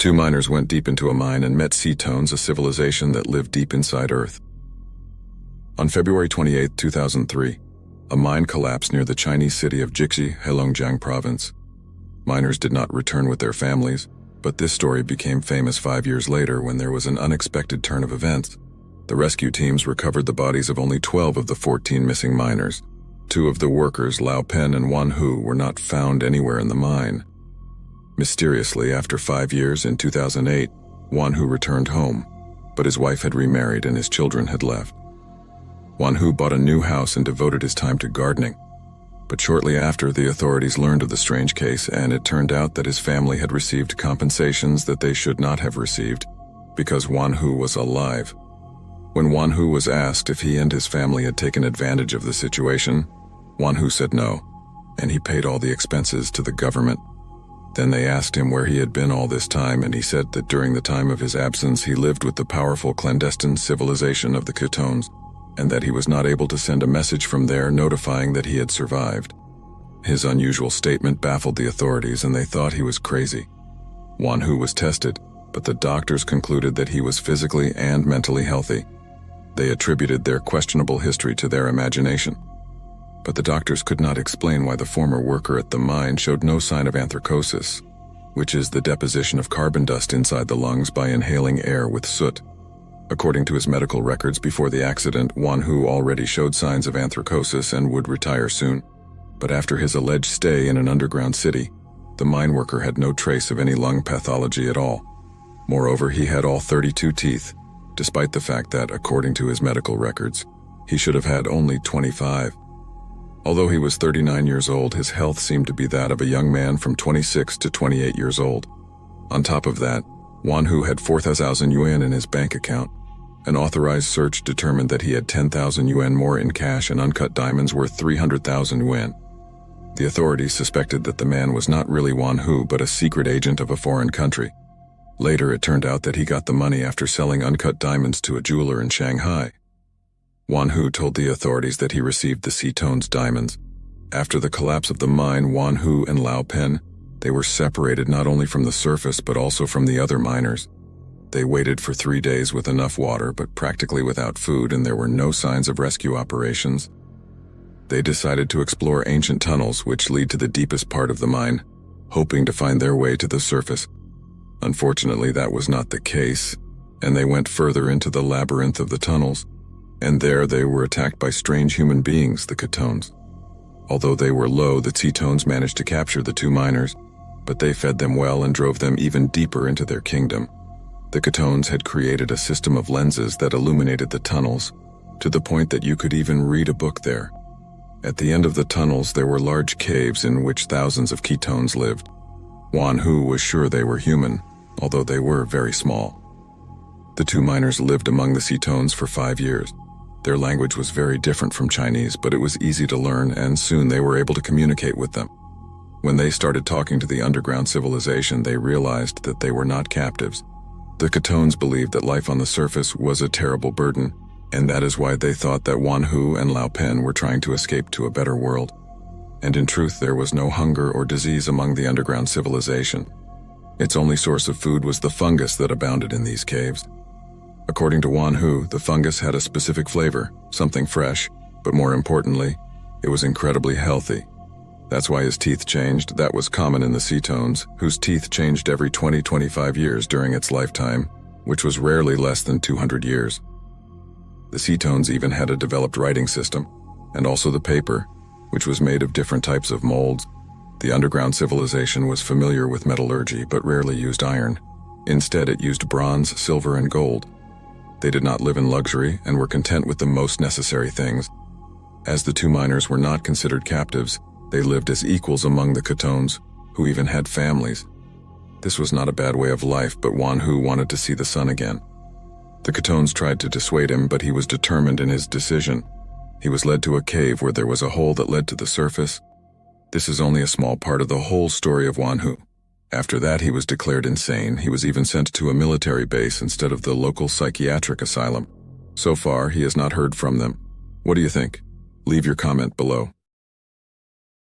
Two miners went deep into a mine and met Ctones, a civilization that lived deep inside Earth. On February 28, 2003, a mine collapsed near the Chinese city of Jixi, Heilongjiang Province. Miners did not return with their families, but this story became famous 5 years later when there was an unexpected turn of events. The rescue teams recovered the bodies of only 12 of the 14 missing miners. Two of the workers, Lao Pen and Wan Hu, were not found anywhere in the mine. Mysteriously, after 5 years in 2008, Wan Hu returned home, but his wife had remarried and his children had left. Wan Hu bought a new house and devoted his time to gardening. But shortly after, the authorities learned of the strange case, and it turned out that his family had received compensations that they should not have received because Wan Hu was alive. When Wan Hu was asked if he and his family had taken advantage of the situation, Wan Hu said no, and he paid all the expenses to the government. Then they asked him where he had been all this time, and he said that during the time of his absence he lived with the powerful clandestine civilization of the Ctones, and that he was not able to send a message from there notifying that he had survived. His unusual statement baffled the authorities, and they thought he was crazy. Wan Hu was tested, but the doctors concluded that he was physically and mentally healthy. They attributed their questionable history to their imagination. But the doctors could not explain why the former worker at the mine showed no sign of anthracosis, which is the deposition of carbon dust inside the lungs by inhaling air with soot. According to his medical records before the accident, Wan Hu already showed signs of anthracosis and would retire soon. But after his alleged stay in an underground city, the mine worker had no trace of any lung pathology at all. Moreover, he had all 32 teeth, despite the fact that, according to his medical records, he should have had only 25. Although he was 39 years old, his health seemed to be that of a young man from 26 to 28 years old. On top of that, Wan Hu had 4,000 yuan in his bank account. An authorized search determined that he had 10,000 yuan more in cash and uncut diamonds worth 300,000 yuan. The authorities suspected that the man was not really Wan Hu but a secret agent of a foreign country. Later, it turned out that he got the money after selling uncut diamonds to a jeweler in Shanghai. Wan Hu told the authorities that he received the Ctones diamonds. After the collapse of the mine, Wan Hu and Lao Pen, they were separated not only from the surface but also from the other miners. They waited for 3 days with enough water but practically without food, and there were no signs of rescue operations. They decided to explore ancient tunnels which lead to the deepest part of the mine, hoping to find their way to the surface. Unfortunately, that was not the case, and they went further into the labyrinth of the tunnels, and there they were attacked by strange human beings, the Ctones. Although they were low, the Ctones managed to capture the two miners, but they fed them well and drove them even deeper into their kingdom. The Ctones had created a system of lenses that illuminated the tunnels, to the point that you could even read a book there. At the end of the tunnels there were large caves in which thousands of Ctones lived. Wan Hu was sure they were human, although they were very small. The two miners lived among the Ctones for 5 years. Their language was very different from Chinese, but it was easy to learn, and soon they were able to communicate with them. When they started talking to the underground civilization, they realized that they were not captives. The Ctones believed that life on the surface was a terrible burden, and that is why they thought that Wan Hu and Lao Pen were trying to escape to a better world. And in truth, there was no hunger or disease among the underground civilization. Its only source of food was the fungus that abounded in these caves. According to Wan Hu, the fungus had a specific flavor, something fresh, but more importantly, it was incredibly healthy. That's why his teeth changed. That was common in the Ctones, whose teeth changed every 20-25 years during its lifetime, which was rarely less than 200 years. The Ctones even had a developed writing system, and also the paper, which was made of different types of molds. The underground civilization was familiar with metallurgy but rarely used iron. Instead, it used bronze, silver, and gold. They did not live in luxury and were content with the most necessary things. As the two miners were not considered captives, they lived as equals among the Ctones, who even had families. This was not a bad way of life, but Wan Hu wanted to see the sun again. The Ctones tried to dissuade him, but he was determined in his decision. He was led to a cave where there was a hole that led to the surface. This is only a small part of the whole story of Wan Hu. After that, he was declared insane. He was even sent to a military base instead of the local psychiatric asylum. So far, he has not heard from them. What do you think? Leave your comment below.